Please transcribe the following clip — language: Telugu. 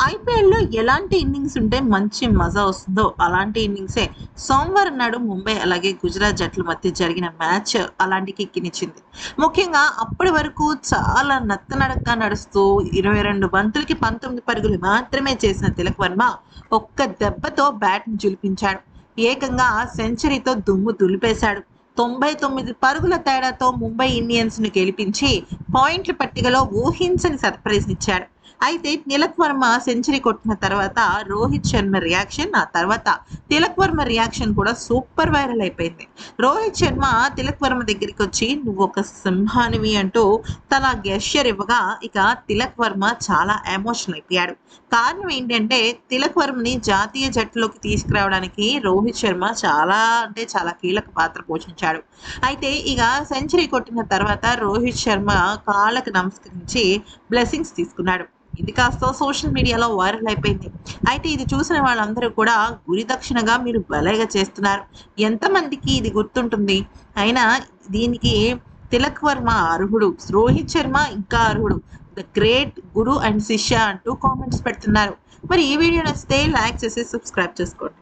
ఐపీఎల్‌లో ఎలాంటి ఇన్నింగ్స్ ఉంటే మంచి మజా వస్తుందో, అలాంటి ఇన్నింగ్సే సోమవారం నాడు ముంబై అలాగే గుజరాత్ జట్ల మధ్య జరిగిన మ్యాచ్ అలాంటి కిక్కినిచ్చింది. ముఖ్యంగా అప్పటి వరకు చాలా నత్తనడకగా నడుస్తూ 22 బంతులకి 19 పరుగులు మాత్రమే చేసిన తిలక్ వర్మ ఒక్క దెబ్బతో బ్యాట్‌ని ఝుళిపించాడు. ఏకంగా సెంచరీతో దుమ్ము దులిపేశాడు. 99 పరుగుల తేడాతో ముంబై ఇండియన్స్‌ను గెలిపించి పాయింట్ల పట్టికలో ఊహించని సర్ప్రైజ్‌నిచ్చాడు. అయితే తిలక్ వర్మ సెంచరీ కొట్టిన తర్వాత రోహిత్ శర్మ రియాక్షన్, ఆ తర్వాత తిలక్ వర్మ రియాక్షన్ కూడా సూపర్ వైరల్ అయిపోయింది. రోహిత్ శర్మ తిలక్ వర్మ దగ్గరికి వచ్చి నువ్వు ఒక సింహానివి అంటూ తన గెస్చర్ ఇవ్వగా ఇక తిలక్ వర్మ చాలా ఎమోషనల్ అయిపోయాడు. కారణం ఏంటంటే తిలక్ వర్మని జాతీయ జట్టులోకి తీసుకురావడానికి రోహిత్ శర్మ చాలా అంటే చాలా కీలక పాత్ర పోషించాడు. అయితే ఇక సెంచరీ కొట్టిన తర్వాత రోహిత్ శర్మ కాళ్ళకు నమస్కరించి బ్లెస్సింగ్స్ తీసుకున్నాడు. ఇది కాస్త సోషల్ మీడియాలో వైరల్ అయిపోయింది. అయితే ఇది చూసిన వాళ్ళందరూ కూడా గురి దక్షిణగా మీరు భలేగా చేస్తున్నారు. ఎంతమందికి ఇది గుర్తుంటుంది? అయినా దీనికి తిలక్ వర్మ అర్హుడు. రోహిత్ శర్మ ఇంకా అర్హుడు. ద గ్రేట్ గురు అండ్ శిష్య అంటూ కామెంట్స్ పెడుతున్నారు. మరి ఈ వీడియో నచ్చితే లైక్ చేసి సబ్స్క్రైబ్ చేసుకోండి.